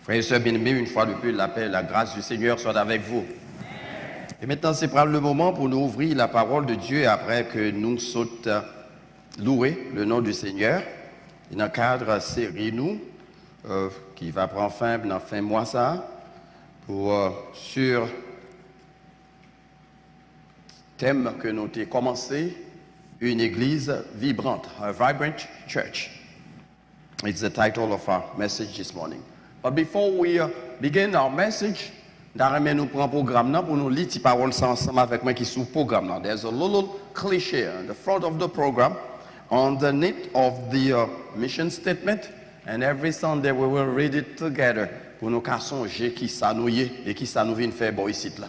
Frères et sœurs bien-aimés, une fois de plus, la paix et la grâce du Seigneur soient avec vous. Et maintenant, c'est prendre le moment pour nous ouvrir la parole de Dieu après que nous sautons louer le nom du Seigneur. Dans le cadre série nous, qui va prendre fin dans fin mois ça, sur thème que nous avons commencé, une église vibrante, a vibrant church. It's the title of our message this morning. But before we begin our message, nous prenons un programme pour nous lire les paroles ensemble avec moi qui sont programme. There's a little cliché in the front of the program, underneath of the mission statement, and every Sunday we will read it together pour nous songer qui ça nous y et qui ça nous vient faire bon ici là.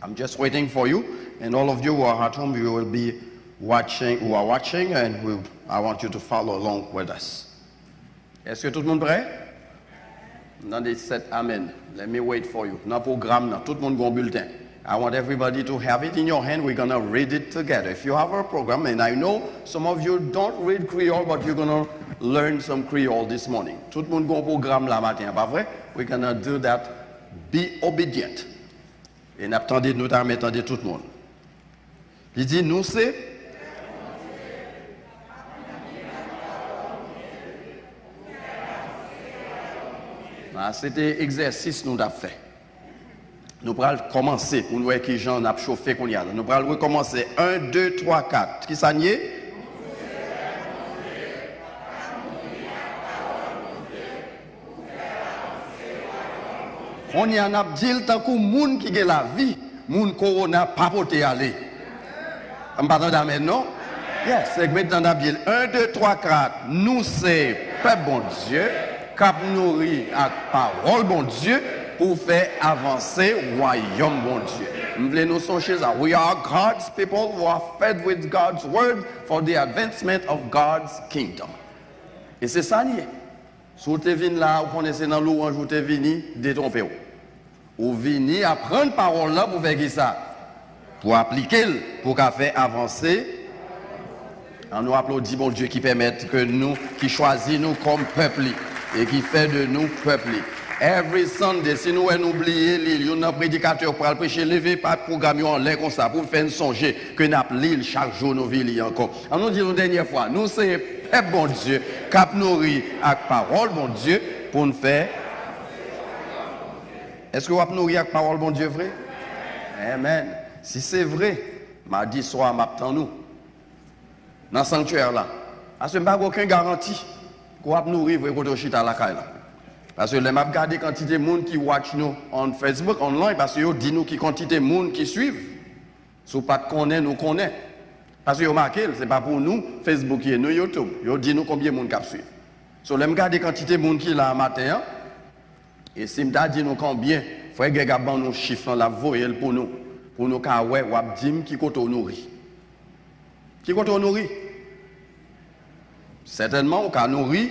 I'm just waiting for you, and all of you who are at home, you will be watching, and I want you to follow along with us. Est-ce que tout le monde prêt? Dans les 7 Amen. Let me wait for you. Dans le programme, tout le monde a un bulletin. I want everybody to have it in your hand. We're going to read it together. If you have a program, and I know some of you don't read Creole, but you're going to learn some Creole this morning. Tout le monde a un programme là matin, pas vrai? We're going to do that. Be obedient. Et n'attendez, nous attendez tout le monde. Il dit, nous c'est... C'était exercice nous avons fait. Nous allons commencer pour nous voir qui gens ont chauffé qu'on y a. Nous allons recommencer 1, 2, 3, 4. Qui ça y est? On y en a dit tant que moun qui a la vie, moun corona pas porté aller. On parle d'amen non? Yes, c'est maintenant on a dit 1, 2, 3, 4. Nous c'est peuple bon Dieu. Cap nourri à parole bon Dieu pour faire avancer le royaume bon Dieu. Nous voulons songer ça. We are God's people who are fed with God's word for the advancement of God's kingdom. Et c'est ça lié. Si vous venez là, vous connaissez dans l'ouange, vous venez détromper. Vous venez apprendre parole là pour faire ça, pour appliquer, pour faire avancer. On nous applaudit bon Dieu qui permet que nous, qui choisit nous comme peuple. Et qui fait de nous peuple. Every Sunday, si nous oublions l'île, un prédicateur pour prêcher, lever pas de programme en l'air comme ça, pour faire songer que nous avons l'île chaque jour, nous vivons encore. On nous dit la dernière fois, nous c'est peuple bon Dieu, cap nourri avec parole bon Dieu, pour nous faire. Est-ce que vous avez nourri avec parole bon Dieu vrai? Amen. Si c'est vrai, mardi soir, m'attend nous. Dans le sanctuaire là. Parce que je n'ai pas aucune garantie. Qu'on va nourrir votre chita la caille. Parce que les m'a regardé quantité de monde qui watch nous en Facebook, online, parce que yo dit nous qui quantité de monde qui suivent. Si pas de connaît, nous connaît. Parce que yo marqué, c'est pas pour nous Facebook et nous YouTube. Yo dit nous combien de monde qui suivent. So les m'a regardé quantité de monde qui là matin et si m'ta dit nous combien, frère gars ban nous chiffre la voyer pour nous ka ouais ou dim qui côté nourrir. Qui côté nourrir? Certainement, on peut nourrir,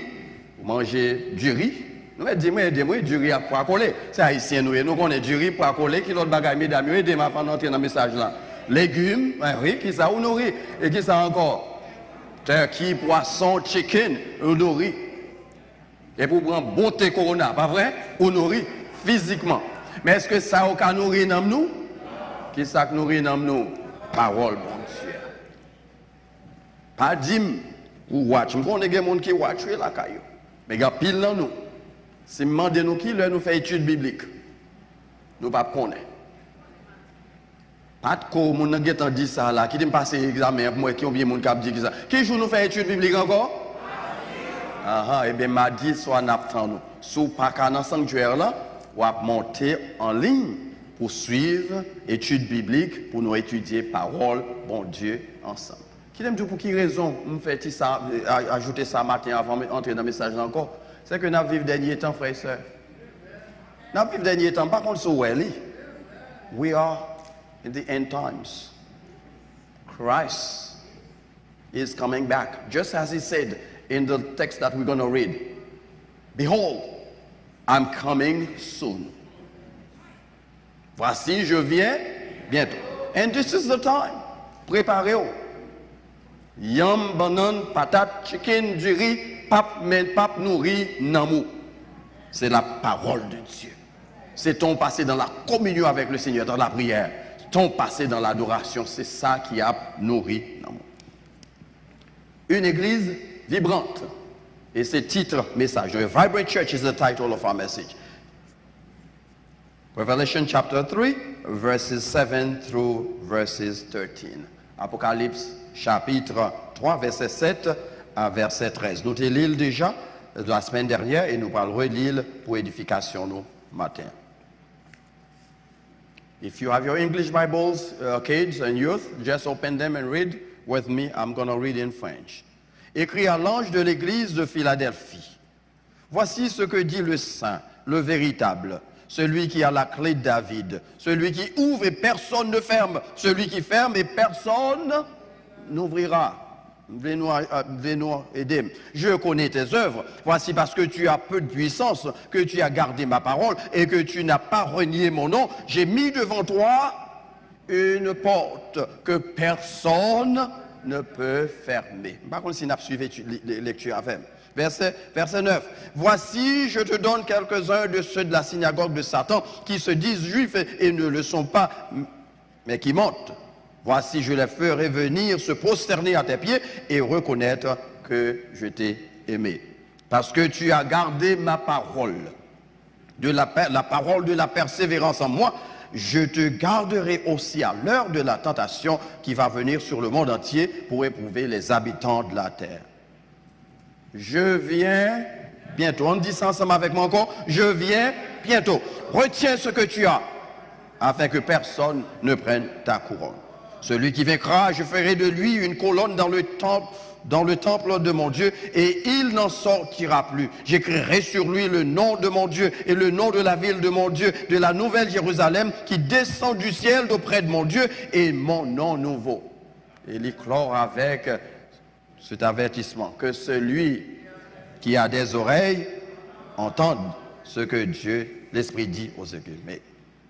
manger du riz. Nous dis-moi, du riz à poids coller. C'est haïtien, nous connaissons du riz pour coller. Qui l'autre bagaille, mesdames, aidez-moi à entrer dans le message là. Légumes, oui, qui ça, on nourrit. Et qui ça encore? Turkey, poisson, chicken, on nourrit. Et pour prendre bon thé corona, pas vrai? On nourrit physiquement. Mais est-ce que ça, on peut nourrir dans nous? Qui ça nourrit dans nous? Parole, bon Dieu. Pas dîme. Ou watch, je connais des gens qui watch la caillou. Mais il y a pile dans nous. Si je demande nous qui nous fait étude biblique, nous ne connaissons pas. Pas de quoi, mon gens dit ça là, qui dit passer examen pour moi, qui ont bien mon cap dit ça. Qui joue nous fait étude biblique encore? Et bien mardi soir n'attend nous. Sous pas dans le sanctuaire là, on va monter en ligne pour suivre étude biblique, pour nous étudier parole bon Dieu ensemble. Qui aime dire pour qui raison me fait ça, ajouter ça matin avant d'entrer dans le message encore? C'est que nous vivons dernier temps, frères et sœurs. Nous vivons dernier temps, par contre, we are in the end times. Christ is coming back, just as he said in the text that we're going to read. Behold, I'm coming soon. Voici, je viens bientôt. And this is the time. Préparez-vous. Yam, banane, patate, chicken, du riz, pape, men pape nourri, namou. C'est la parole de Dieu. C'est ton passé dans la communion avec le Seigneur, dans la prière. Ton passé dans l'adoration, c'est ça qui a nourri l'amour. Une église vibrante. Et c'est titre message. A vibrant church is the title of our message. Revelation chapter 3, verses 7 through verses 13. Apocalypse chapitre 3, verset 7 à verset 13. Nous t'ai lu déjà la semaine dernière et nous parlerons de l'île pour édification nous matin. If you have your English Bibles, kids and youth, just open them and read with me. I'm going to read in French. Écrit à l'ange de l'église de Philadelphie. Voici ce que dit le saint, le véritable, celui qui a la clé de David, celui qui ouvre et personne ne ferme, celui qui ferme et personne n'ouvrira. Venez-nous aider. Je connais tes œuvres. Voici parce que tu as peu de puissance, que tu as gardé ma parole et que tu n'as pas renié mon nom. J'ai mis devant toi une porte que personne ne peut fermer. Par contre, si nous suivons les lectures avec. Verset 9. Voici, je te donne quelques-uns de ceux de la synagogue de Satan qui se disent juifs et ne le sont pas, mais qui mentent. Voici, je les ferai venir se prosterner à tes pieds et reconnaître que je t'ai aimé. Parce que tu as gardé ma parole, la parole de la persévérance en moi, je te garderai aussi à l'heure de la tentation qui va venir sur le monde entier pour éprouver les habitants de la terre. Je viens bientôt. On dit ça ensemble avec moi encore. Je viens bientôt. Retiens ce que tu as afin que personne ne prenne ta couronne. Celui qui vaincra, je ferai de lui une colonne dans le temple de mon Dieu, et il n'en sortira plus. J'écrirai sur lui le nom de mon Dieu et le nom de la ville de mon Dieu, de la nouvelle Jérusalem qui descend du ciel d'auprès de mon Dieu, et mon nom nouveau. Et il clore avec cet avertissement, que celui qui a des oreilles entende ce que Dieu, l'Esprit dit aux églises. Mais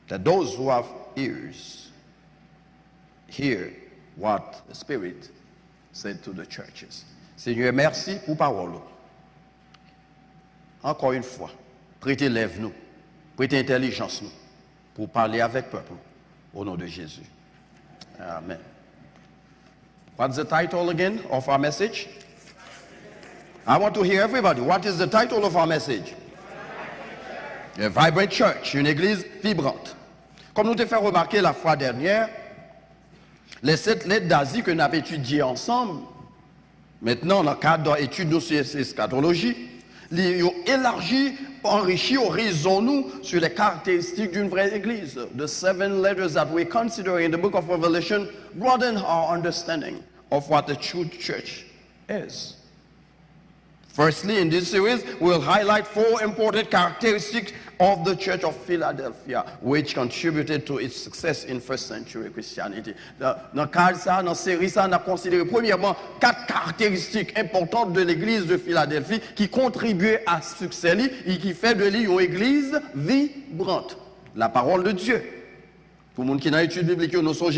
that those who have ears hear what the Spirit said to the churches. Seigneur, merci pour parole. Encore une fois, prêtez lèvres nous, prêtez intelligence nous, pour parler avec peuple, au nom de Jésus. Amen. What's the title again of our message? I want to hear everybody. What is the title of our message? A vibrant church, une église vibrante. Comme nous t'ai fait remarquer la fois dernière, les 7 lettres d'Asie que nous avons étudiées ensemble, maintenant, dans le cadre d'études de eschatologie, ils ont élargi, enrichi, raisonnons sur les caractéristiques d'une vraie église. The 7 letters that we consider in the book of Revelation broaden our understanding of what the true church is. Firstly, in this series, we'll highlight 4 important characteristics of the Church of Philadelphia, which contributed to its success in first century Christianity. Dans le cadre de dans série, on a considéré premièrement 4 caractéristiques importantes de l'église de Philadelphie qui contribuaient à ce succès et qui fait de l'île une église vibrante. La parole de Dieu. Pour les gens qui ont étudié biblique, nous sommes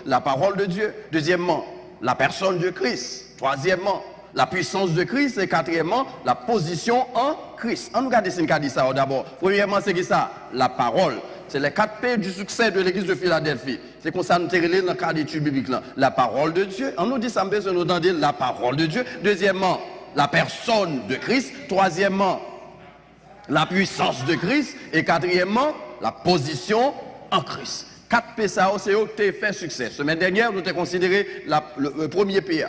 la parole de Dieu. Deuxièmement, la personne de Christ. Troisièmement, la puissance de Christ, et quatrièmement, la position en Christ. On regarde ce qu'on dit ça d'abord. Premièrement, c'est qui ça? La parole. C'est les 4 P du succès de l'église de Philadelphie. C'est comme ça nous relève dans le cadre d'études bibliques. La parole de Dieu. On nous dit ça, nous entendons la parole de Dieu. Deuxièmement, la personne de Christ. Troisièmement, la puissance de Christ. Et quatrièmement, la position en Christ. 4 P, ça, c'est eux qui ont fait succès. Semaine dernière, nous avons considéré le premier P.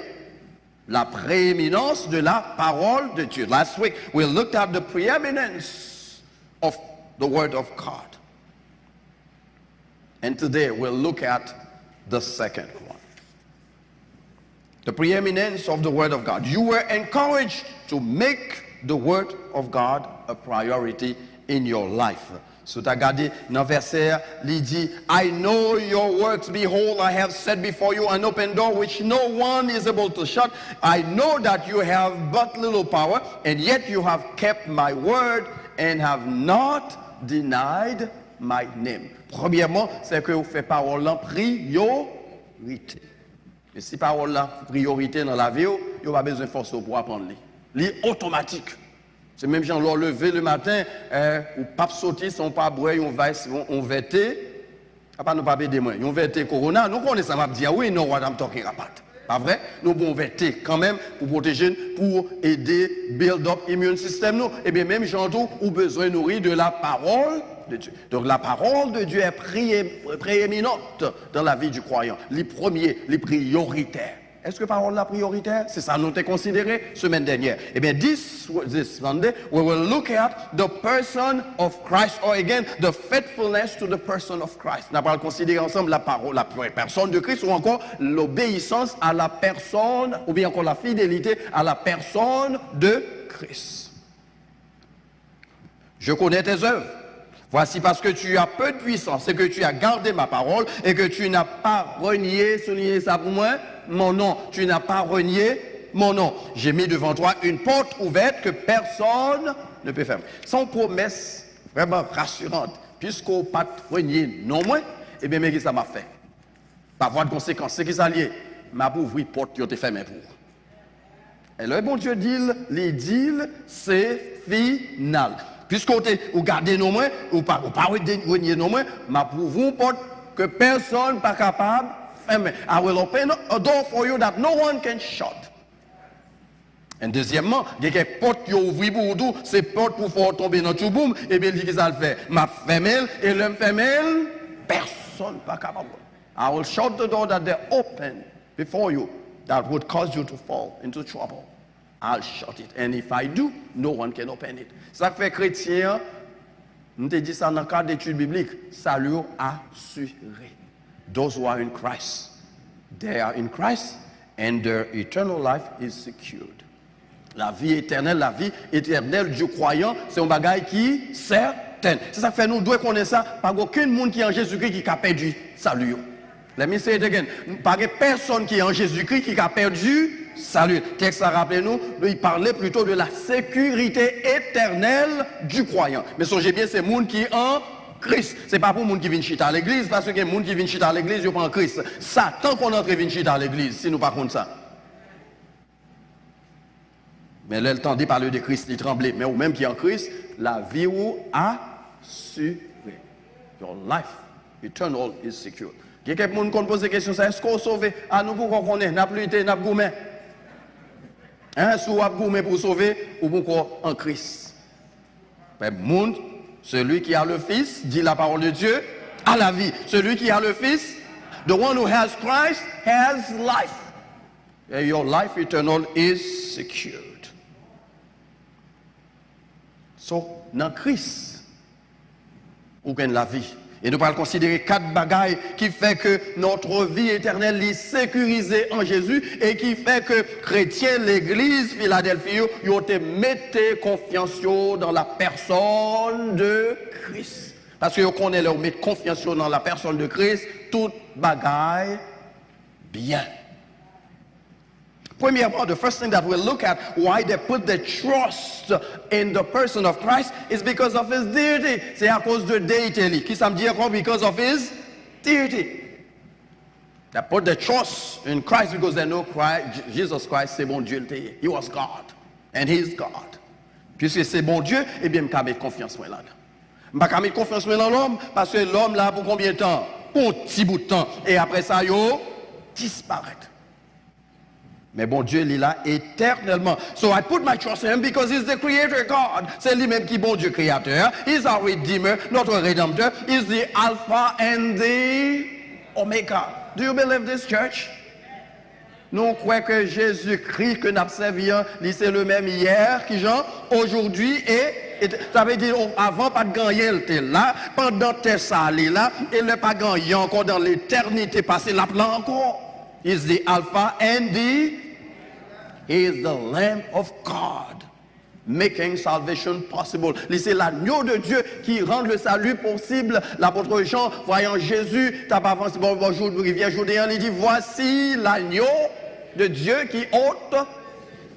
La prééminence de la parole de Dieu. Last week, we looked at the preeminence of the Word of God. And today, we'll look at the second one. The preeminence of the Word of God. You were encouraged to make the Word of God a priority in your life. So tu as regardé dans le verset, il dit, I know your works, behold, I have set before you an open door which no one is able to shut. I know that you have but little power, and yet you have kept my word and have not denied my name. Premièrement, c'est que vous faites parole en priorité. Et si parole en priorité dans la vie, vous n'avez pas besoin de force pour apprendre. C'est automatique. C'est même gens l'ont levé le matin, ou pas sauter, son pas boire, on vêté. Pas nous pas aider moi. On vêté corona, nous connaissons ça va dire oui, no what I'm talking about. Pas vrai? Nous bon vêté quand même pour protéger, pour aider build up immune system nous. Et bien même gens ou besoin nourrir de la parole de Dieu. Donc la parole de Dieu est prééminente dans la vie du croyant. Les premiers, les prioritaires. Est-ce que parole la prioritaire? C'est ça nous avons considéré semaine dernière. Eh bien, this Sunday, we will look at the person of Christ, or again, the faithfulness to the person of Christ. Nous allons considérer ensemble la parole, la personne de Christ, ou encore l'obéissance à la personne, ou bien encore la fidélité à la personne de Christ. Je connais tes œuvres. Voici parce que tu as peu de puissance et que tu as gardé ma parole et que tu n'as pas renié, soulignez ça pour moi, mon nom. Tu n'as pas renié mon nom. J'ai mis devant toi une porte ouverte que personne ne peut fermer. Sans promesse vraiment rassurante, puisqu'on n'a pas renié non moins, eh bien, mais qu'est-ce que ça m'a fait? Par voie de conséquence, c'est qui ça lié? M'a ouvert une porte qui a été fermée pour. Et le bon Dieu dit, les deals, c'est final. Puisqu'on ou gardez nos mains, ou pas renier nos mains, m'a prouvé une porte que personne n'est pas capable de fermer. I will open a door for you that no one can shut. Et deuxièmement, il y a quelques portes qui ouvrent pour vous, ces portes pour faire tomber dans tout boom, et bien il dit que ça le fait. M'a fermé, et l'homme fermé, personne n'est pas capable. I will shut the door that they open before you that would cause you to fall into trouble. I'll shut it. And if I do, no one can open it. Ça fait chrétien, nous te dit ça dans le cadre d'études bibliques, salut assuré. Those who are in Christ, they are in Christ and their eternal life is secured. La vie éternelle du croyant, c'est un bagage qui est certain. C'est ça que fait nous devons connaître ça, pas aucun monde qui est en Jésus-Christ qui a perdu salut. Let me say it again. Pas personne qui est en Jésus-Christ qui a perdu salut. Texte à rappeler nous, il parlait plutôt de la sécurité éternelle du croyant. Mais songez bien, c'est le monde qui est en Christ. Ce n'est pas pour le monde qui vient chiter à l'église, parce que les gens qui viennent chiter à l'église, ils sont pas en Christ. Ça, tant qu'on entre vient chiter à l'église, si nous pas contre ça. Mais là, le temps de parler de Christ, il tremblait. Mais ou même qui est en Christ, la vie ou assurée. Your life eternal is secure. Il y a quelqu'un qui pose des questions, est-ce qu'on est sauvé? Ah, nous, pourquoi on est? N'a plus été, n'a pas gourmet. Hein, si on a gourmet pour sauver, ou pourquoi en Christ? Mais monde, celui qui a le Fils, dit la parole de Dieu, a la vie. Celui qui a le Fils, the one who has Christ, has life. And your life eternal is secured. So, dans Christ, vous gagnez la vie. Et nous allons considérer 4 bagailles qui fait que notre vie éternelle est sécurisée en Jésus et qui fait que chrétiens, l'église Philadelphie, ils ont mis confiance dans la personne de Christ. Parce que qu'on est leur mettre confiance dans la personne de Christ, toute bagaille bien. Premièrement, the first thing that we'll look at why they put their trust in the person of Christ is because of his deity. C'est à cause de déité. Qui ça me dit encore? Because of his deity. They put their trust in Christ because they know Christ, Jesus Christ, c'est bon Dieu. He was God. And he is God. Puisque c'est bon Dieu, eh bien, je vais mettre confiance là. Je ne vais pas mettre confiance dans l'homme parce que l'homme là, pour combien de temps? Pour un petit bout de temps. Et après ça, il disparaît. Mais bon Dieu, il est là éternellement. So I put my trust in him because he's the creator God. C'est lui-même qui est bon Dieu créateur. He's our redeemer, notre rédempteur. He's the Alpha and the Omega. Do you believe this, church? Nous croyons que Jésus-Christ que nous avons servi, c'est le même hier, qui Jean, aujourd'hui et ça veut dire avant pas de gagner, il était là, pendant que ça allait là, et le pas gagné encore dans l'éternité passée, là encore. He's the Alpha and the He is the Lamb of God, making salvation possible. C'est l'agneau de Dieu qui rend le salut possible. L'apôtre Jean, voyant Jésus, t'as pas avancé, bonjour, rivière Judéen, il dit, voici l'agneau de Dieu qui ôte.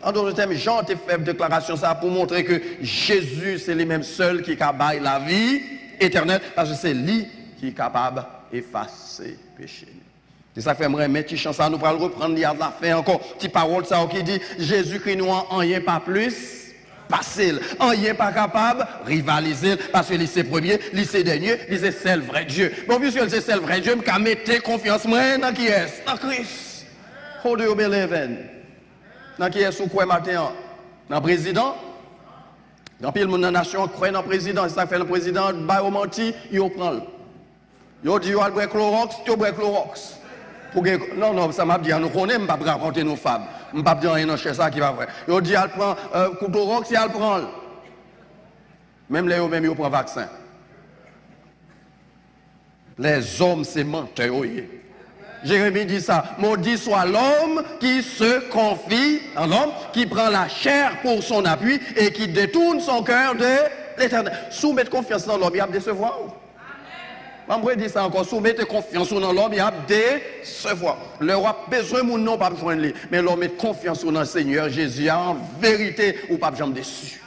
En d'autres termes, Jean a fait une déclaration ça pour montrer que Jésus, c'est lui-même seul qui est capable de la vie éternelle, parce que c'est lui qui est capable d'effacer le péché. C'est ça que j'aimerais mettre une chance à nous pour reprendre, il y a de la fin encore. Petite parole ça qui dit Jésus-Christ nous en rien pas plus passer. Il n'est pas capable de rivaliser parce que c'est premier, c'est dernier, c'est le vrai Dieu. Bon, puisque c'est le vrai Dieu, je vais mettre confiance dans qui est? Dans Christ. How do you believe in? Dans qui est sous quoi matin? Dans le président? Dans pile monde dans la nation croit dans le président, ça fait le président ba au menti, il prend. Il dit il va boire Clorox, il boit Clorox. Non, ça m'a dit nous connaît, pas raconter nos fables. Je ne pas dire rien chez ça qui va vrai. Il dit il prend Clorox, il prend. Même les même il prend vaccin. Les hommes c'est menteurs. Jérémie dit ça. Maudit soit l'homme qui se confie en l'homme, qui prend la chair pour son appui et qui détourne son cœur de l'éternel. Soumettre confiance dans l'homme, il y a décevoir. Je dis ça encore. Soumettre confiance dans l'homme, il y a décevoir. Le roi besoin de non pas besoin de lui. Mais l'homme met confiance dans le Seigneur Jésus. En vérité, ou pas jamais déçu.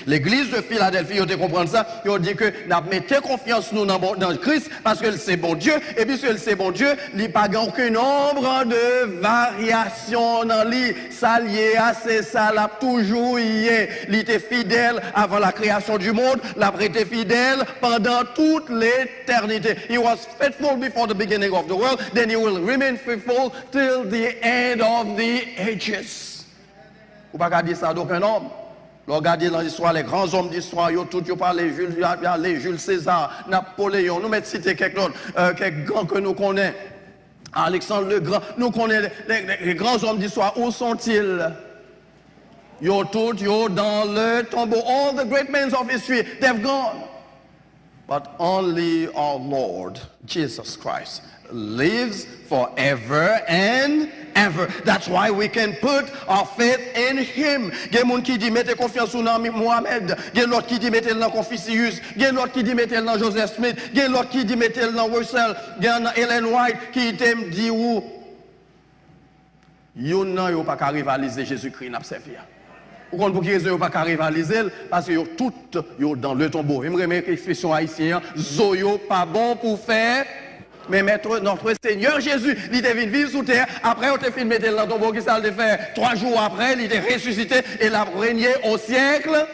L'église de Philadelphie, vous comprenez ça? Ils dit que nous mettons confiance nous dans Christ parce que c'est bon Dieu. Et puisque c'est bon Dieu, il n'y a pas aucun nombre de variations dans lui. Ça lié à c'est ça, l'a toujours lié. Il était fidèle avant la création du monde. Il a été fidèle pendant toute l'éternité. He was faithful before the beginning of the world. Then he will remain faithful till the end of the ages. Vous ne pouvez pas dire ça d'aucun homme. Regardez dans l'histoire, les grands hommes d'histoire, ils ont parlé, Jules César, Napoléon, nous mettons citer quelques autres, quelques grands que nous connaissons. Alexandre le Grand, nous connaissons les grands hommes d'histoire, où sont-ils? Ils sont tous dans le tombeau. All the great men of history, they've gone. But only our Lord, Jesus Christ, lives forever and ever. That's why we can put our faith in Him. Il y a des gens qui disent mettez confiance en Mohamed. Il y a d'autres qui disent mettez dans Confucius. Il y a d'autres qui disent mettez dans Joseph Smith. Il y a d'autres qui disent mettez dans Russell. Il y a Ellen White qui dit où ils n'ont pas qu'à rivaliser Jésus-Christ n'a pas servi. Vous comprenez pourquoi ils n'ont pas qu'à rivaliser? Parce qu'ils sont tous dans le tombeau. Je me remets l'expression haïtienne, Zoyo pas bon pour faire. Mais notre Seigneur Jésus, il est venu vivre sous terre. Après, on t'a fait mettre dans le tombeau qui ça le fait. 3 jours après, il est ressuscité et il a régné au siècle.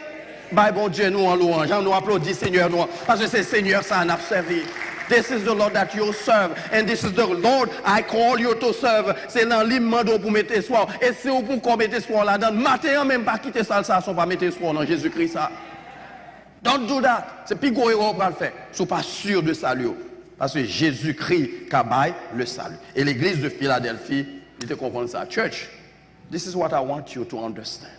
Bah, bon Dieu, nous en louange. Nous applaudissons Seigneur, nous. Parce que c'est Seigneur, ça n'a servi. This is the Lord that you serve. And this is the Lord I call you to serve. C'est dans l'immando pour mettre espoir. Et c'est pour qu'on mette espoir là-dedans. Matin, même pas quitter ça, ça, sont pas mettre espoir dans Jésus-Christ, ça. Don't do that. C'est plus gros héros pour le faire. Ils ne sont pas sûrs de salut. Parce que Jésus-Christ cabaye le salut. Et l'église de Philadelphie, il te comprend ça. Church, this is what I want you to understand.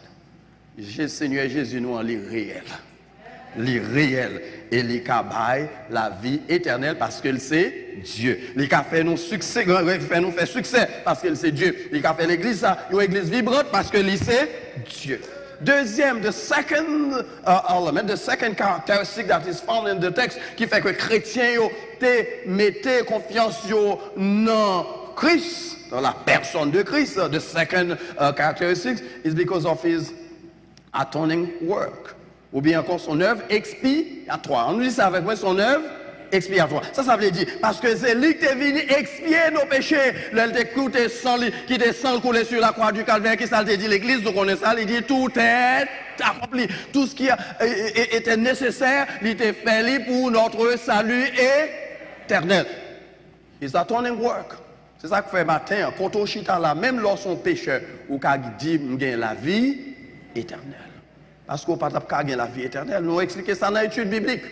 Seigneur Jésus nous en lit réel. Lit réel. Et il cabaye la vie éternelle parce que c'est Dieu. Il a fait nous succès, fait nous faire succès parce que c'est Dieu. Il a fait l'église ça, une église vibrante parce que c'est Dieu. Deuxième, the second element, the second characteristic that is found in the text, qui fait que chrétiens mettez confiance dans Christ, dans la personne de Christ. The second characteristic is because of his atoning work. Ou bien encore son œuvre expiatoire. On nous dit ça avec moi, son œuvre expiatoire. Ça veut dire, parce que c'est lui qui est venu expier nos péchés. L'elle t'écoute sans lui, qui était sans couler sur la croix du calvaire, qui ça te dit l'église, donc on est ça, il dit tout est accompli. Tout ce qui était nécessaire, il était fait pour notre salut éternel. His atoning work. C'est ça que fait matin, quand on chita là, même lorsqu'on pécheur, ou qu'on dit, gagne la vie éternelle. Parce qu'on ne peut pas gagner la vie éternelle. Nous expliquons ça dans l'étude biblique.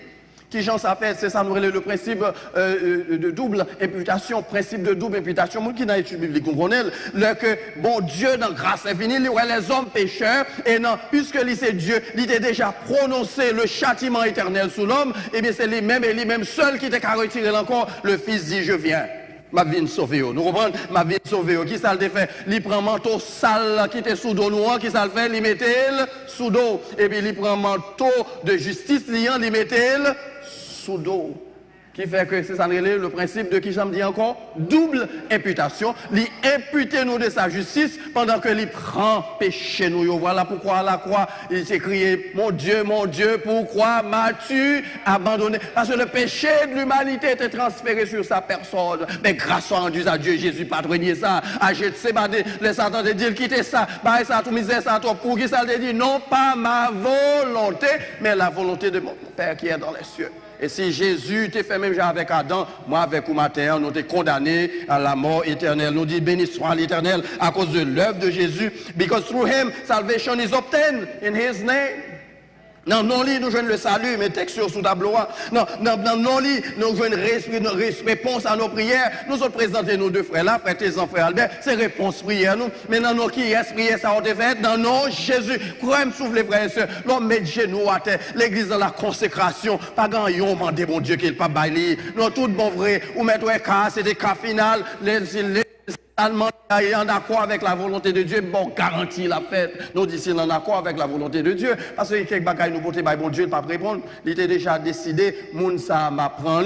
Qui j'en ça fait, c'est ça nous le principe de double imputation, principe de double imputation. Moi qui dans l'étude biblique, vous comprenez que bon Dieu dans grâce infinie, il y aurait les hommes pécheurs et non, puisque c'est Dieu, il a déjà prononcé le châtiment éternel sur l'homme, et bien c'est lui-même et lui-même seul qui était qu'à retirer encore. Le Fils dit je viens. Ma vie sauver. Nous comprenons? Ma vie sauver. Qui ça le fait? Il prend manteau sale qui était sous dos noir, qui ça le fait? Il mettait sous dos. Et puis il prend manteau de justice liant, il mettait sous dos. Qui fait que c'est ça le principe de qui j'aime dire encore double imputation. Il impute nous de sa justice pendant que il prend péché nous. Voilà pourquoi à la croix il s'est crié mon Dieu, pourquoi m'as-tu abandonné? Parce que le péché de l'humanité était transféré sur sa personne. Mais grâce soit rendue à Dieu, Jésus patronnier ça, à Gethsémane, les Satan de dire quittez ça, bah ça tout misère ça toi pour qui ça te dit non pas ma volonté, mais la volonté de mon Père qui est dans les cieux. Et si Jésus t'a fait même avec Adam, moi avec vous matin, nous t'es condamné à la mort éternelle. Nous dit béni soit l'Éternel à cause de l'œuvre de Jésus. Because through him, salvation is obtained in his name. Dans nos lits, nous jouons le salut, mais texture sous tableau. Dans nos lits, nous jouons une réponse à nos prières. Nous sommes présentés nos deux frères là, frère Tézan, frère Albert, c'est réponse prière nous. Mais dans nos qui est prière, ça a été fait. Dans nos Jésus, croyez-moi, souffle les frères et sœurs, l'homme met genoux à terre, l'église dans la consécration, pas grand yon mandé mon Dieu qu'il pas bailler. Non, tout bon vrai, ou mettre un cas, c'est des cas finales, les en accord avec la volonté de Dieu, bon, garantie la fête. Nous disons en accord avec la volonté de Dieu. Parce que quelques bagailles nous portent, bon Dieu, il ne pas répondre. Il était déjà décidé, moun ça m'apprend,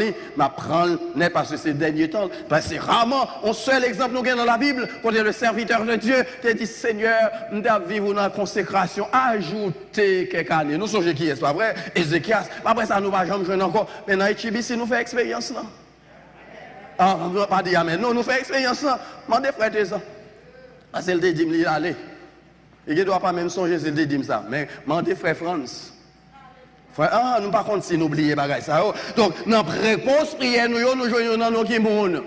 n'est parce que c'est dernier temps. Parce que c'est rarement, un seul exemple nous gagne dans la Bible, quand le serviteur de Dieu, te dit, Seigneur, nous devons vivre dans la consécration, ajouter quelques années. Nous sommes qui est, c'est pas vrai? Ézéchias. Après ça, nous ne va jamais jouer encore. Mais dans HBC, nous faisons expérience là. Ah, on ne va pas dire amen. Non, nous faisons expérience là. Mandez frère ça. Parce qu'elle dit, il aller. Il ne doit pas même songer, c'est le dit ça. Mais mandez frère France. Frère, ah, nous par contre, si nous oublions bagaille ça. Donc, dans la réponse prière, nous jouons dans nos qui monde.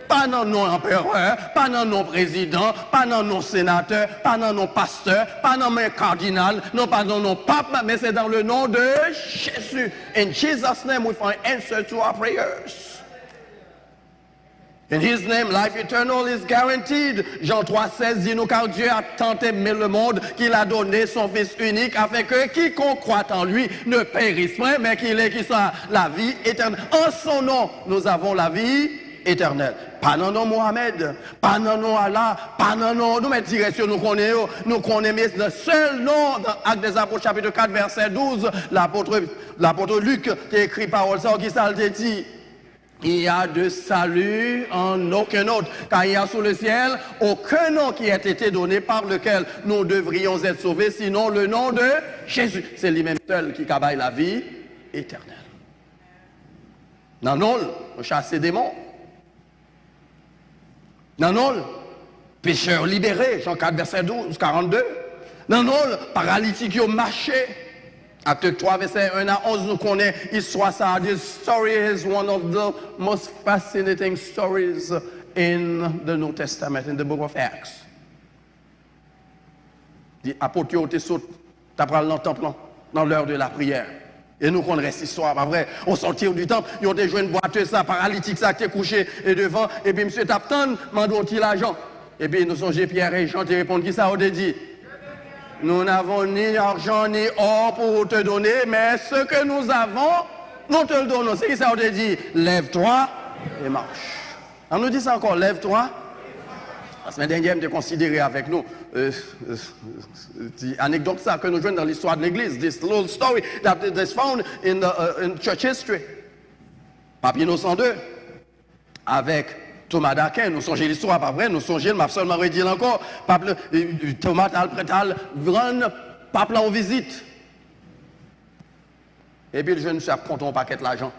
Pas dans nos empereurs, pas dans nos présidents, pas dans nos sénateurs, pas dans nos pasteurs, pas dans nos cardinals, non pas dans nos papes, mais c'est dans le nom de Jésus. In Jesus' name we find answer to our prayers. In his name, life eternal is guaranteed. Jean 3,16 dit nous car Dieu a tant aimé le monde qu'il a donné son Fils unique afin que quiconque croit en lui ne périsse point, mais qu'il soit la vie éternelle. En son nom, nous avons la vie éternelle. Pas dans nom Mohamed, pas dans nom Allah, pas dans nom, nous mettons direction, nous connaissons, le seul nom dans Actes des Apôtres, chapitre 4, verset 12, l'apôtre Luc, qui écrit parole ça, qui ça le dit. Il y a de salut en aucun autre, car il y a sous le ciel aucun nom qui ait été donné par lequel nous devrions être sauvés, sinon le nom de Jésus. C'est lui-même seul qui cabaye la vie éternelle. Dans nous, on chasse les démons. Dans nous, pécheurs libérés, Jean 4, verset 12, 42. Dans nous, paralytiques qui ont marché. Acte 3, verset 1 à 11, nous connaissons l'histoire ça. This story is one of the most fascinating stories in the New Testament, in the book of Acts. Les apôtres qui ont été sautés, tu dans le temple, dans l'heure de la prière. Et nous connaissons cette histoire, pas vrai? On sortit du temple, ils ont déjà une boîte, ça, paralytique, ça, qui est couché et devant. Et puis, M. Tapton, mandons-ils l'argent. Et puis, nous sommes Pierre et Jean, qui répondent, qui ça, on te dit? Nous n'avons ni argent ni or pour te donner, mais ce que nous avons, nous te le donnons. C'est qui ça, on te dit? Lève-toi et marche. On nous dit ça encore, lève-toi. La semaine dernière, je considéré avec nous anecdote ça que nous jouons dans l'histoire de l'Église. This little story that is found in church history. Pape Innocent 102, avec Thomas d'Aquin, nous songeons l'histoire, pas vrai, nous songeons, m'a seulement redit encore, Thomas Alpretal, grand pape là en visite. Et puis le jeune monsieur a compté un paquet l'argent.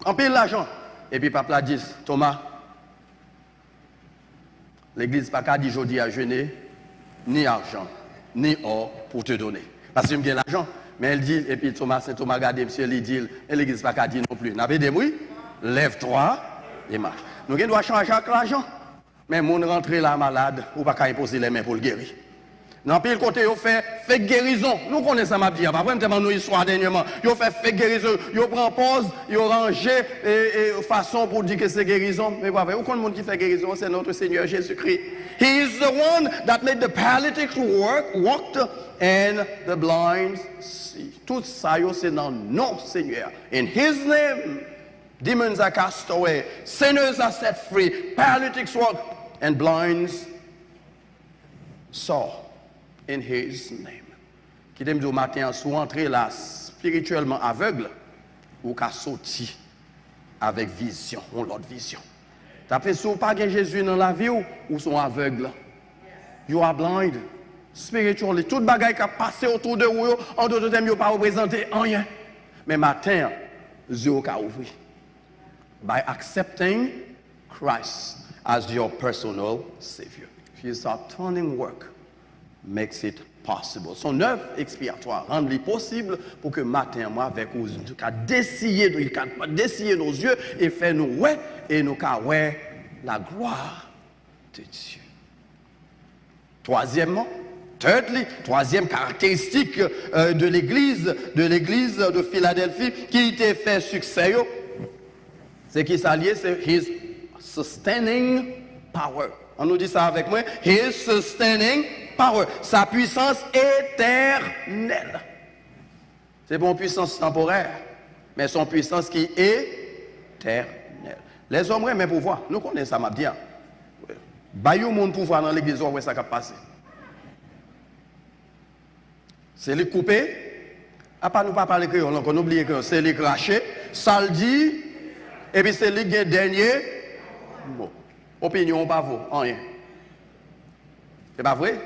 En pile l'argent. Et puis pape là dit, Thomas, l'église pas qu'à dit aujourd'hui à jeûner, ni argent, ni or pour te donner. Parce qu'il me gagne l'argent. Mais elle dit, et puis Thomas, Saint Thomas regardez, monsieur, il dit, et l'église pas qu'à dire non plus. N'avez des bruits, lève-toi et marche. Nous devons changer l'argent. Mais mon rentré là malade, ou pas qu'à imposer les mains pour le guérir. Dans le côté, ils fait guérison. Nous connaissons ça, ma vie. Pas vraiment nous histoire dernièrement. Ils fait guérison. Ils prennent pause, ils rangent et façon pour dire que c'est guérison. Mais vous connaissez le monde qui fait guérison, c'est notre Seigneur Jésus-Christ. He is the one that made the paralytic walked and the blind see. Tout ça, c'est dans non Seigneur. In His name, demons are cast away, sinners are set free, paralytics walk, and blinds saw. In his name. Qui t'aime dire matin, sous entrer là spirituellement aveugle, ou qu'à sortir avec vision, on l'autre vision. T'as fait si vous pas Jésus dans la vie ou sont aveugles. You are blind. Spiritually, toute bagaille qui a passé autour de vous, en d'autres termes, vous pas représenté rien. Mais matin, Dieu a ouvert. By accepting Christ as your personal Savior. His atoning work makes it possible. Son œuvre expiatoire rend-le possible pour que matin, moi, avec vous, nous dessiller nos yeux et faire nous ouais et nous ouais la gloire de Dieu. Troisième caractéristique de l'église de Philadelphie qui était fait succès, c'est qui s'allie, c'est his sustaining power. On nous dit ça avec moi, his sustaining power, sa puissance éternelle. C'est pas une puissance temporaire, mais son puissance qui est éternelle. Les hommes aiment pouvoir, nous connaissons ça, m'a dit. Bayou mon pouvoir dans l'église, où ça va passer. C'est les couper, à part nous pas parler créole, on oublie que c'est les cracher, ça le dit, et puis c'est les dernier mot. Opinion, pas vous, rien. C'est pas vrai?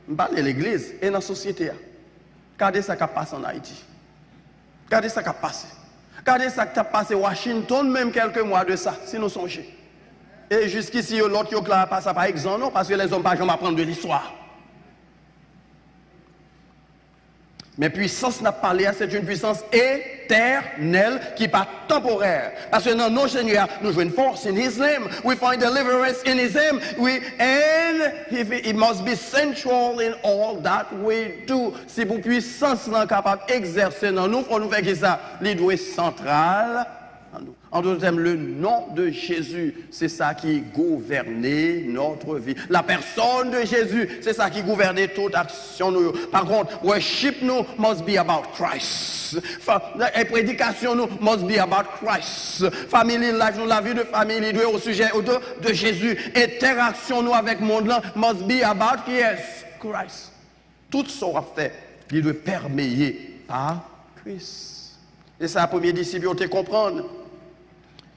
Je parle de l'église et dans la société. Regardez ça qui a passé en Haïti. Regardez ça qui a passé. Regardez ça qui a passé à Washington, même quelques mois de ça, si nous songez. Et jusqu'ici, l'autre qui a passé par exemple, non, parce que les hommes ne vont pas apprendre de l'histoire. Mais puissance n'a pas parlé, c'est une puissance éternelle qui n'est pas temporaire. Parce que dans nos Seigneurs, nous jouons une force in His name. We find deliverance in His name. And it must be central in all that we do. Si pour puissance n'est capable d'exercer dans nous, il faut nous faire ça. Il doit être central en nous. En d'autres termes, le nom de Jésus, c'est ça qui gouvernait notre vie. La personne de Jésus, c'est ça qui gouvernait toute action. Par contre, worship nous must be about Christ. La prédication nous must be about Christ. Family life, nous, la vie de famille, il doit au sujet de Jésus. Interaction nous avec le monde là must be about Christ. Tout ce qu'on fait, il doit permettre par Christ. Et ça, premier disciple, te comprendre.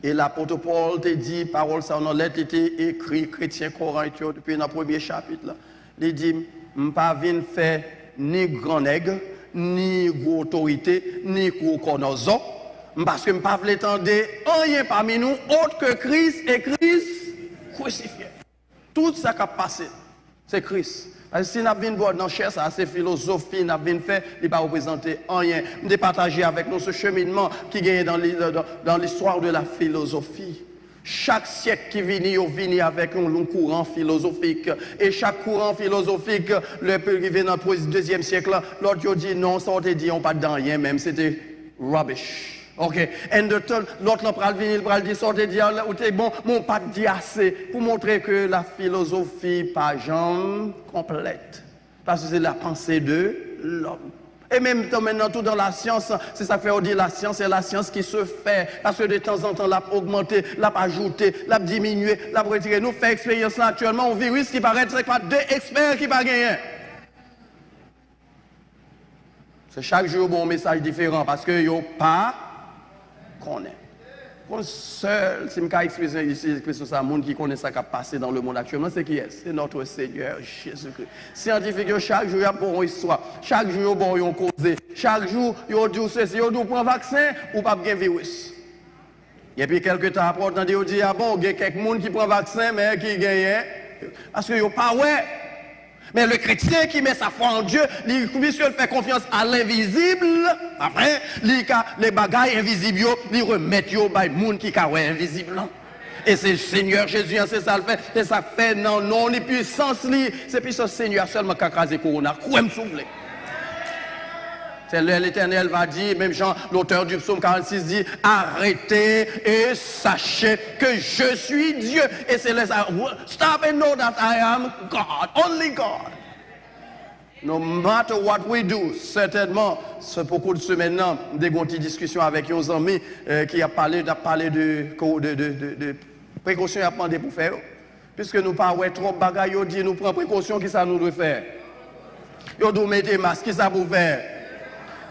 Et l'apôtre Paul te dit, parole ça, on lettre était écrit, chrétien Corinthien, depuis dans le premier chapitre là. Il dit, je ne vais pas faire ni grand nègre, ni autorité, ni connaissance, parce que je ne vais pas attendre rien parmi nous, autre que Christ et Christ crucifié. Tout ça qui a passé, c'est Christ. Si nous avons boire dans chair, ça, c'est philosophie, nous avons fait, il ne va pas représenter rien. Nous partager avec nous ce cheminement qui gagne dans l'histoire de la philosophie. Chaque siècle qui vient avec un courant philosophique. Et chaque courant philosophique, le peuple qui vient dans le deuxième siècle, l'autre dit non, ça on te dit, on pas dans rien même, c'était rubbish. Ok, et l'autre n'a pas venir, il va dire, ça te dit, bon, mon pas dit assez, pour montrer que la philosophie pas jamais complète. Parce que c'est la pensée de l'homme. Et même maintenant, tout dans la science, c'est ça que fait on dit la science, c'est la science qui se fait. Parce que de temps en temps, l'a augmenté, l'a ajouté, l'a diminué, l'a retiré. Nous faisons expérience là actuellement, un virus qui paraît c'est pas deux experts qui pas gagné. C'est chaque jour bon message différent parce que yo pas connaît. Pour seul, si je peux expliquer ça, le monde qui connaît ça qui a passé dans le monde actuellement, c'est qui est? C'est notre Seigneur Jésus-Christ. Scientifique, chaque jour, il y a une histoire. Chaque jour, il y a une cause. Chaque jour, il y a dit ceci, il y a un vaccin ou pas de virus. Et puis, quelques temps après, on dit, ah bon, il y a quelqu'un qui prend le vaccin, mais qui gagne. Parce qu'il n'y a pas, ouais. Mais le chrétien qui met sa foi en Dieu, puisqu'il fait confiance à l'invisible, après, les bagailles invisibles, il remet au monde qui est invisible. Et c'est le Seigneur Jésus, c'est ça le fait. Et ça fait non, les puissances, c'est puissance Seigneur seulement qui a crasé Corona. Quoi me souffler? C'est l'Éternel va dire, même Jean, l'auteur du psaume 46 dit, arrêtez et sachez que je suis Dieu. Et c'est les stop and know that I am God, only God. No matter what we do, certainement, c'est beaucoup de semaines maintenant, des petites discussions avec nos amis qui a parlé de précautions à prendre pour faire. Puisque nous parlons trop de bagailles, nous disons, nous prenons précautions, qui ça nous doit faire? Nous devons mettre des masques, qui ça pour faire?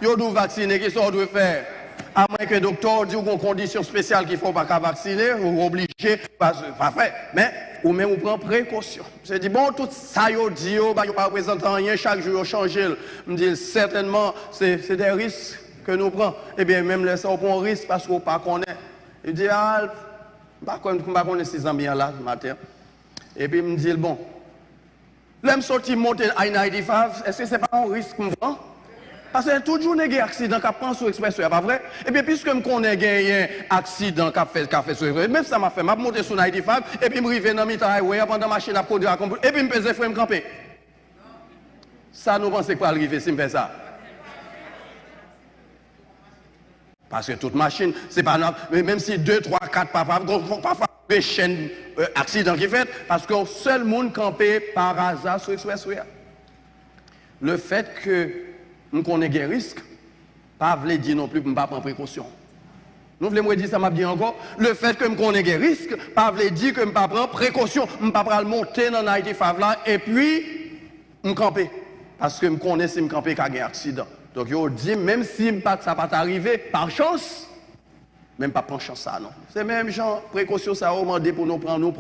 Nous devons vacciner, qui ça doit faire? à moins que le docteur dise qu'on condition spéciale qu'il ne faut pas vacciner, ou obligé, pas fait. Mais, ou même, on prend précaution. Je dis, bon, tout ça, yo dit, yo, bah, yo pas représentant rien, chaque jour, yo change. Je me dis, certainement, c'est des risques que nous prenons. Eh bien, même là, ça, on prend un risque parce qu'on ne connaît pas. Il dit, ah, je ne connais pas ces amis là, ce matin. Et puis, il me dit, bon, là, je sorti monter I-95, est-ce que ce n'est pas un risque que je prends? Parce que toujours il y a un accident qui prend sur l'expression, pas vrai? Et puis, puisque je connais un accident qui a fait sur l'expression, même ça m'a fait, je monter sur I-95, et puis je arrive dans le highway, pendant la machine à produire, et puis je me pèse, je me camper. Ça, nous pensons quoi arriver si je fais ça? Parce que toute machine, c'est pas normal. Mais même si 2, 3, 4 papas, parfois des chaînes accidents qui fait, parce que seul monde campé par hasard sur l'expression. Le fait que nous connaissons des risques, pas veut dire non plus que nous ne pas prendre précaution. Nous voulons dire ça m'a dit encore. Le fait que nous connaissons des risques, pas veut dire que nous ne pas prendre précaution. Nous ne pas monter dans l'IT5 là et puis nous camper. Parce que nous connaissons si nous camper qu'il y a un accident. Donc, je dis, même si ça ne va pas arriver, par chance, même pas prendre chance ça, non. C'est même genre, précaution, ça a demandé pour nous prendre,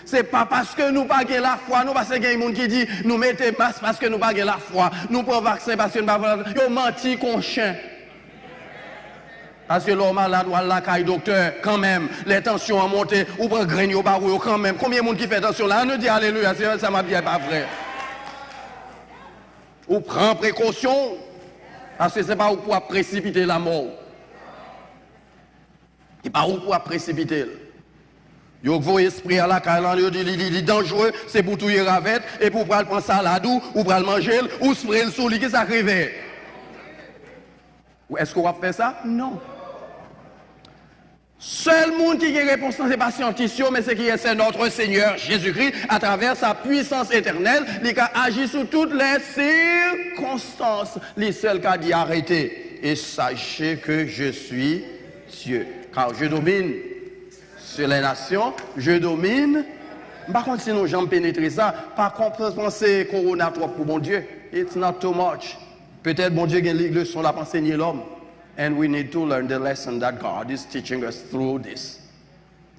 Ce n'est pas parce que nous n'avons pas la foi, nous, parce qu'il y a des gens qui disent, nous mettons masque parce que nous n'avons pas la foi, nous prenons vaccin parce que nous n'avons pas la foi. Ils menti qu'on chien. Parce que l'homme malade ou la caille docteur, quand même, les tensions ont monté, ou prend graine au barreau, quand même. Combien de monde qui fait attention là? On nous dit alléluia, ça m'a dit, pas vrai. Ou prend précaution. Parce que ce n'est pas pour précipiter la mort. Ce n'est pas pour précipiter. Vous voyez l'esprit à la caille, il est dangereux, c'est pour tout y ravette, et pour prendre salade ou pour le manger, ou sprayer le sous qui s'arrive. Est-ce qu'on va faire ça? Non. Seul monde qui a réponse, ce n'est pas scientifique, mais c'est notre Seigneur Jésus-Christ, à travers sa puissance éternelle, il a agi sous toutes les circonstances. Les seuls qui a dit arrêtez et sachez que je suis Dieu. Car je domine sur les nations, je domine. Par contre, si nous gens pénétrer ça, par contre, penser Corona trop pour mon Dieu. It's not too much. Peut-être mon Dieu a une leçon là pour enseigner l'homme. And we need to learn the lesson that God is teaching us through this.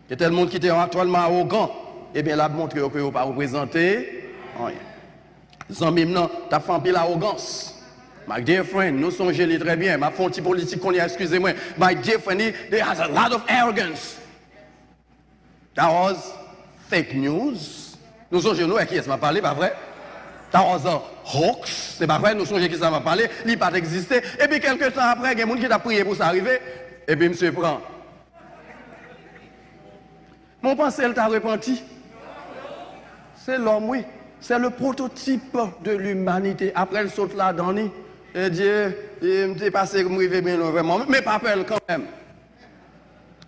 Il y a tellement de monde qui est actuellement arrogant. Eh bien, là, montre que vous ne pouvez pas représenter rien. Zambim, non, tu as fait un peu l'arrogance. My dear friend, nous sommes gelés très bien. Ma fonte politique qu'on y a, excusez-moi. My dear friend, there has a lot of arrogance. That was fake news. Nous sommes genoux, à qui est-ce m'a parlé, pas vrai? That was a hoax. C'est pas vrai, nous sommes qui ça m'a parlé, il n'a pas existé. Et puis quelques temps après, il y a des gens qui ont prié pour ça arriver. Et puis monsieur prend. Mon pensée, elle t'a repenti. C'est l'homme, oui. C'est le prototype de l'humanité. Après, elle saute là-dedans. Et Dieu, il m'est passé comme il bien vraiment. Mais pas peur quand même.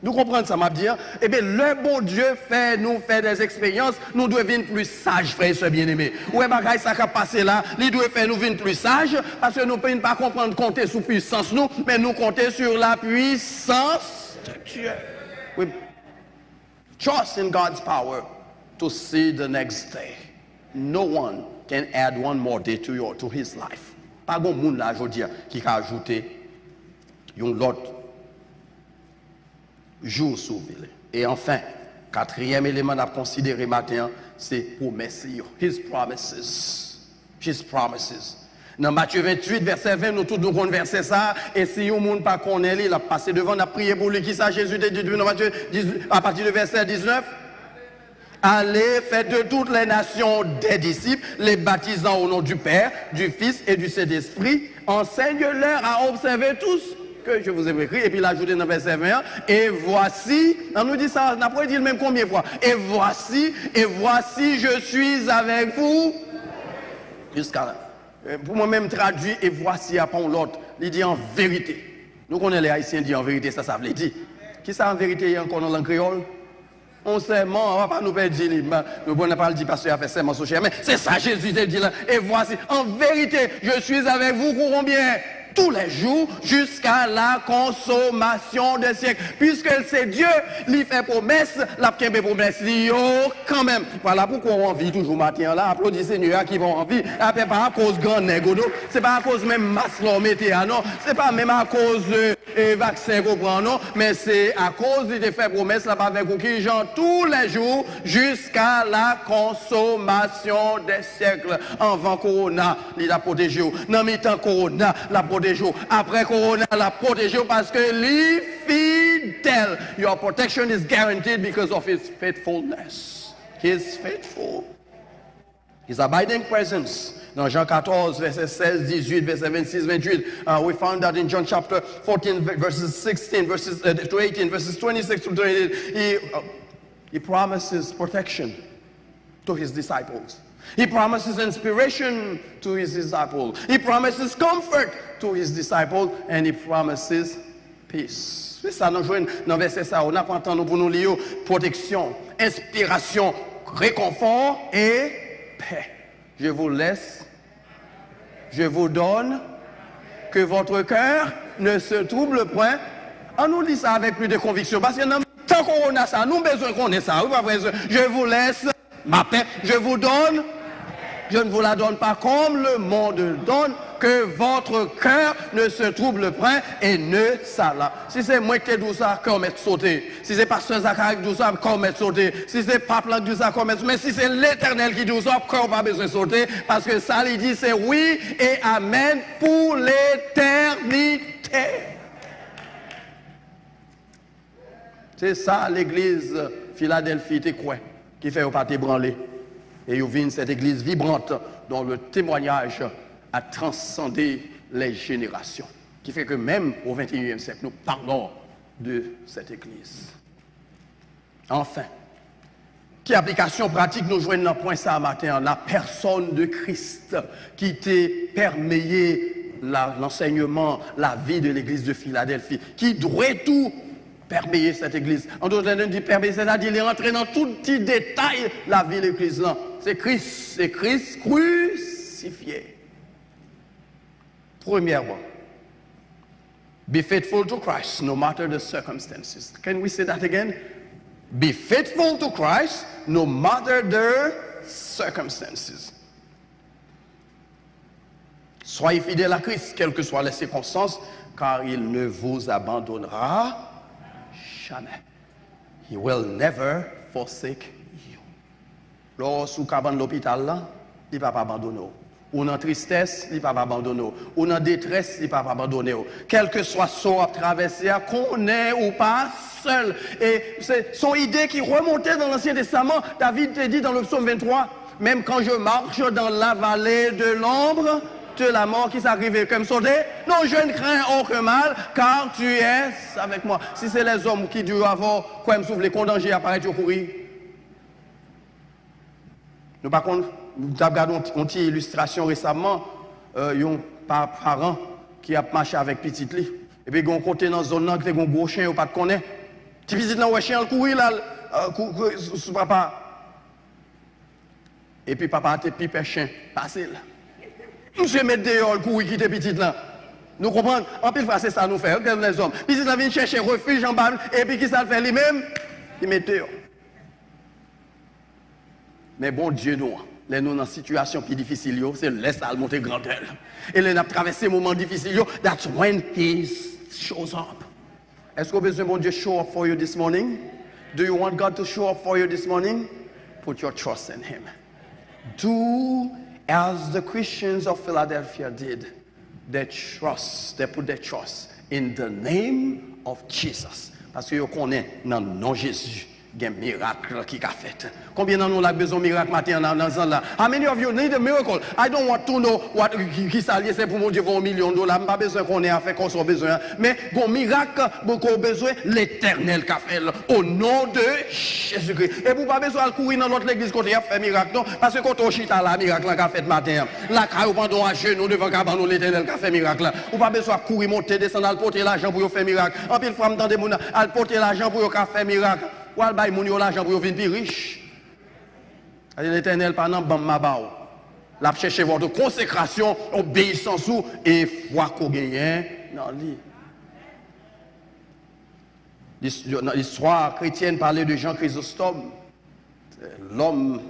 Nous comprenons ça, m'a dit. Eh bien, le bon Dieu nous fait des expériences, nous devons devenir plus sages, frères et sœurs bien-aimés. Ouais, bagaille, ça qui passé là, il doit faire nous devenir plus sages, parce que nous ne pouvons pas comprendre, compter sur puissance, nous, mais nous compter sur la puissance de Dieu. We trust in God's power to see the next day. No one can add one more day to his life. Pas bon monde là, je dis, qui a ajouté une autre jour sauvé. Et enfin, quatrième élément à considérer matin, c'est promesses. His promises. His promises. Dans Matthieu 28, verset 20, nous tous nous verset ça. Et si un monde pas connaît, il a passé devant, on a prié pour lui. Qui ça, Jésus dit dans Matthieu 18, à partir du verset 19? Allez, faites de toutes les nations des disciples, les baptisant au nom du Père, du Fils et du Saint-Esprit. Enseigne-leur à observer tous que je vous ai écrit. Et puis il a ajouté dans le verset 21. Et voici, on nous dit ça, on n'a pas dit le même combien de fois. Et voici, je suis avec vous. Jusqu'à là. Pour moi-même traduit, et voici après l'autre. Il dit en vérité. Nous connaissons les Haïtiens dit en vérité, ça veut dire. Qui ça en vérité, il y a encore dans le créole? On serment, on ne va pas nous perdre, nous ne pas le dire parce qu'il a fait serment sur cher, mais c'est ça Jésus te dit là. Et voici, en vérité, je suis avec vous pour combien? tous les jours jusqu'à la consommation des siècles. Puisque c'est Dieu, il fait promesse, la promesse, quand même. Voilà pourquoi on vit toujours matin là, applaudissez Seigneur qui vont en vie. Après, pas à cause de grand nègre, c'est pas à cause même masse l'homme non, c'est pas même à cause de vaccin qu'on prend, non, mais c'est à cause de fait promesse là avec qui gens tous les jours jusqu'à la consommation des siècles. Avant Corona, il a protégé. Dans mi-temps Corona, la protégé. Après Corona, la protégé parce que les fidèles. Your protection is guaranteed because of his faithfulness. He is faithful. His abiding presence. Dans Jean 14, verset 16, 18, verset 26, 28, we found that in John chapter 14, verses 16, verses to 18, verses 26 to 28, he promises protection to his disciples. He promises inspiration to his disciples. He promises comfort to his disciples, and he promises peace. C'est ça, nous jouons dans verset ça, on apprend nous pour nous lire protection, inspiration, réconfort et paix. Je vous laisse, je vous donne, que votre cœur ne se trouble point. On nous dit ça avec plus de conviction, parce que tant qu'on a ça, nous avons besoin qu'on ait ça. Je vous laisse ma paix, je vous donne, je ne vous la donne pas comme le monde donne, que votre cœur ne se trouble point et ne s'ala. Si c'est moi qui dis ça, qu'on mette sauter. Si c'est pasteur Zacharie qui dit ça, qu'on mette sauter. Si c'est pape qui dit ça, qu'on mette sauter. Mais si c'est l'Éternel qui dit ça, qu'on n'a pas besoin de sauter. Parce que ça, il dit, c'est oui et amen pour l'éternité. C'est ça l'église Philadelphie, t'es quoi, qui fait au pas t'ébranler. Et vous venez cette église vibrante dont le témoignage a transcendé les générations. Qui fait que même au XXIe siècle, nous parlons de cette église. Enfin, quelle application pratique nous jouons dans le point ça matin? La personne de Christ qui t'a perméé l'enseignement, la vie de l'église de Philadelphie, qui doit tout perméer cette église. En d'autres termes, dit perméer, c'est-à-dire il est rentré dans tout petit détail la vie de l'église là. C'est Christ crucifié. Premièrement, be faithful to Christ no matter the circumstances. Can we say that again? Be faithful to Christ no matter the circumstances. Soyez fidèles à Christ, quelles que soient les circonstances, car il ne vous abandonnera jamais. He will never forsake you. Lorsque vous êtes dans l'hôpital, il ne va pas abandonner. Ou dans tristesse, il ne va pas abandonner. Ou dans détresse, il ne va pas abandonner. Quel que soit son à traverser, qu'on est ou pas seul. Et c'est son idée qui remontait dans l'Ancien Testament. David te dit dans le psaume 23, même quand je marche dans la vallée de l'ombre de la mort qui s'arrive comme sauter, non, je ne crains aucun mal, car tu es avec moi. Si c'est les hommes qui doivent avoir, quoi, me souffle, les condamnés apparaître au courir. Nous, par contre, nous avons regardé une petite illustration récemment, un parent qui a marché avec petit lit. Et puis, il y a un côté dans la zone là, qui a un gros chien, ou pas de connaître. Petit petit là, un chien, courir là, sous papa. Et puis, papa a été pipé chien, passé là. Monsieur met dehors le courir qui était petit là. Nous comprenons, en pile fois, c'est ça nous fait, comme les hommes. Petit là vient chercher refuge en bas, et puis qui ça le fait lui-même? Il met dehors. Mais bon Dieu, nous dans une situation plus difficile, c'est laisse à monter grandeur. Et là, nous avons traversé un moment difficile, that's when he shows up. Est-ce que vous avez besoin de bon Dieu show up for you this morning? Do you want God to show up for you this morning? Put your trust in him. Do as the Christians of Philadelphia did. They put their trust in the name of Jesus. Parce que vous connaissez dans le nom de Jésus. Il y a un miracle qui a fait. Combien d'entre nous avons besoin de miracle matin dans ce là? How many of you need a miracle? I don't want to know what qui s'allie, c'est pour mon Dieu $1 million. Je n'ai pas besoin qu'on ait à faire qu'on soit besoin. Mais un miracle, beaucoup besoin, l'Éternel qui a fait au nom de Jésus-Christ. Et vous n'avez pas besoin de courir dans l'autre église quand il a fait miracle, non? Parce que quand on chita là, miracle qui a fait matin, la caille pendant à genoux devant l'Éternel qui a fait miracle. Vous n'avez pas besoin de courir, monter, descendre, aller porter l'argent pour faire miracle. En pile, femme dans des mounas, aller porter l'argent pour faire miracle. Ou al bay moun yo l'argent pour venir plus riche. L'Éternel pas nan bam ma bao. La chercher votre consécration, obéissance et foi qu'on gagne dans lui. L'histoire chrétienne parlait de Jean Chrysostome, l'homme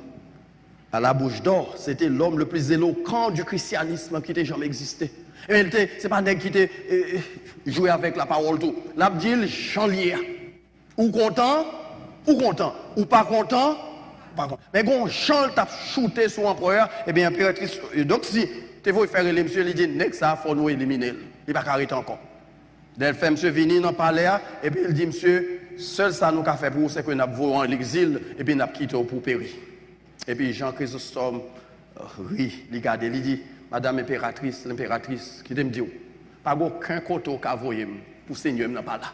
à la bouche d'or. C'était l'homme le plus éloquent du christianisme qui ait jamais existé. Ce n'est pas un qui était joué avec la parole tout. L'abdil, chanlier. Ou content, ou pas content. Mais quand Jean t'a shooté sur l'empereur, eh bien, impératrice. Donc, si tu veux faire les monsieur, il dit, next, ça, il faut nous éliminer. Il va pas arrêter encore. Dès fait monsieur venir dans le palais, et puis il dit, monsieur, seul ça nous a fait pour vous, c'est que nous avons en l'exil, et puis nous avons quitté pour périr. Et puis Jean Chrysostome rit, il regarde, il dit, Madame l'impératrice, qui me dit, pas aucun côté qu'a voyé pour Seigneur, n'a pas là.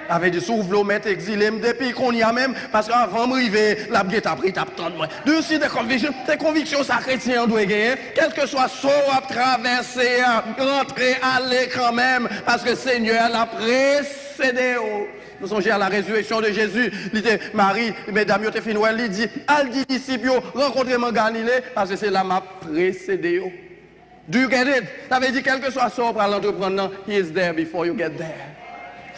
Avait dit, si vous voulez mettre exilé, depuis qu'on y a même, parce qu'avant de m'arriver, la guette a pris, t'as de moi. De aussi des convictions, ça chrétien doit gagner, quel que soit ce à traverser, rentrer, aller quand même, parce que Seigneur l'a précédé. Nous songeons à la résurrection de Jésus. Il dit, Marie, mesdames, il dit, il dit, al dit disciples, rencontrez-moi Galilée, parce que c'est là m'a précédé. Do you get it? Ça veut dire, quel que soit ce pour l'entreprendre, he is there before you get there.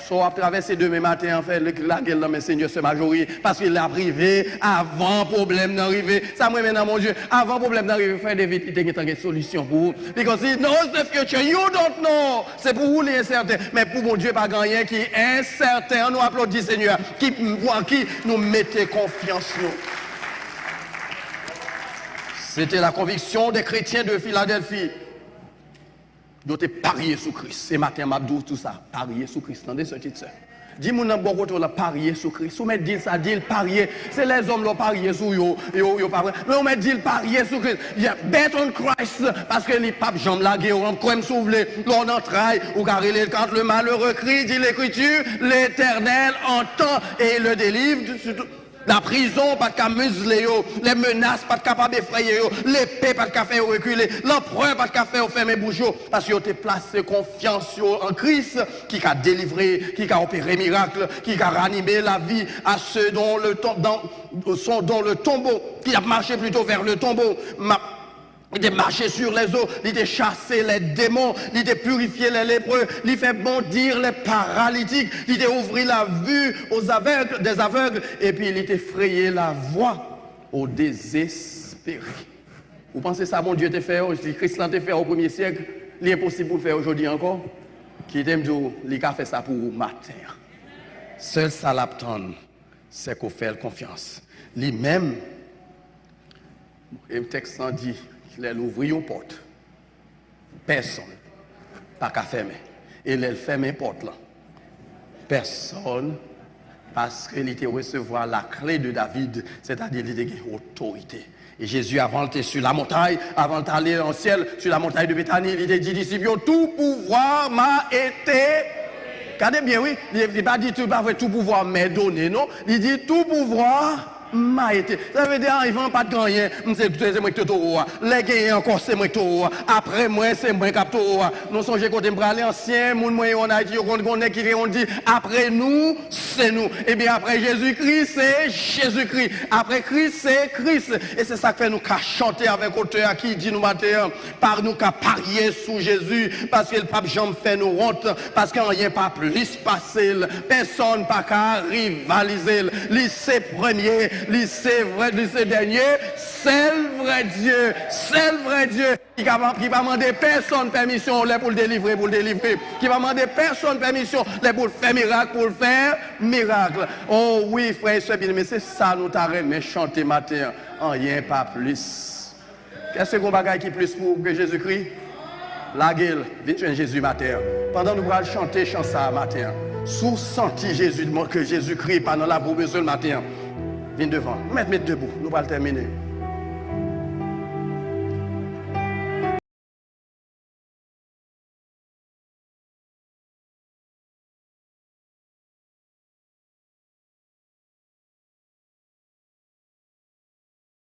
So, à traverser demain matin, en fait, la gueule dans mes seigneurs, c'est majorité, parce qu'il a privé avant problème d'arriver. Ça, moi, maintenant, mon Dieu, avant problème d'arriver, frère David, il y a une solution pour vous. Because he knows the future, you don't know. C'est pour vous les incertains. Mais pour mon Dieu, pas gagner qui est incertain. Nous applaudissons, Seigneur, qui nous mettez confiance, nous. C'était la conviction des chrétiens de Philadelphie. Nous avons parié sur Christ. Ce matin, Mabdou, tout ça, parier sur Christ. Attendez ce titre. Dis-moi, dans bon côté, parier sur Christ. On met dit ça, dit parier. C'est les hommes qui parier sur eux. Mais on met dit parier sur Christ. Il y a bet on Christ. Parce que les papes, Jean Lagué, on comme soufflé, l'on entraille, ou carré quand le malheureux crie, dit l'Écriture, l'Éternel entend et le délivre. La prison, pas qu'à museler, les menaces, pas capable d'effrayer, l'épée, pas qu'à faire reculer, l'empereur, pas qu'à faire fermer bouche, parce qu'ils ont placé confiance en Christ, qui a délivré, qui a opéré miracle, qui a ranimé la vie à ceux dont sont dans le tombeau, qui a marché plutôt vers le tombeau. Il a marché sur les eaux, il a chassé les démons, il a purifié les lépreux, il a fait bondir les paralytiques, il a ouvert la vue aux aveugles, des aveugles, et puis il a frayé la voie aux désespérés. Vous pensez ça, mon Dieu t'a fait, si Christ l'a fait au 1er siècle, il est impossible pour le faire aujourd'hui encore? Qui t'aime dire, il a fait ça pour vous matin. Seul ça l'attend, c'est qu'on fait confiance. Lui-même, le texte en dit, il ouvre une porte. Personne. Pas qu'à fermer. Et il ferme une porte là. Personne. Parce qu'il était recevoir la clé de David, c'est-à-dire qu'il était autorité. Et Jésus, avant d'être sur la montagne, avant d'aller en ciel, sur la montagne de Béthanie, il était dit, disciples, tout pouvoir m'a été. Regardez bien, oui. Il n'a pas dit tout pouvoir m'est donné, non. Il dit tout pouvoir m'a été. Ça veut dire, ils vont pas de gagner. C'est moi qui te vois. Les gagnants encore, c'est moi qui te vois. Après moi, c'est moi qui te vois. Nous sommes côté aller ancien, moun moi on a dit, on dit, après nous, c'est nous. Et bien après Jésus-Christ, c'est Jésus-Christ. Après Christ, c'est Christ. Et c'est ça que fait nous qu'à chanter avec auteur qui dit nous matin, par nous qu'à parier sous Jésus, parce que le pape Jean fait nous honte, parce qu'il n'y a pas plus passé, personne pas qu'à rivaliser. Lycée premier, lycée vrai, lycée dernier, c'est le vrai Dieu, qui va demander personne permission pour le délivrer, qui va demander personne permission pour faire miracle, Oh oui, frère et soeur, mais c'est ça nous t'arrêtons chanter matin, rien pas plus. Qu'est-ce qu'on bagaille qui plus pour que Jésus-Christ? La gueule, viens Jésus matin. Pendant nous allons chanter ça matin, sous senti Jésus que Jésus-Christ pendant la bourbe le matin. Viens devant. Mettez debout. Nous allons terminer.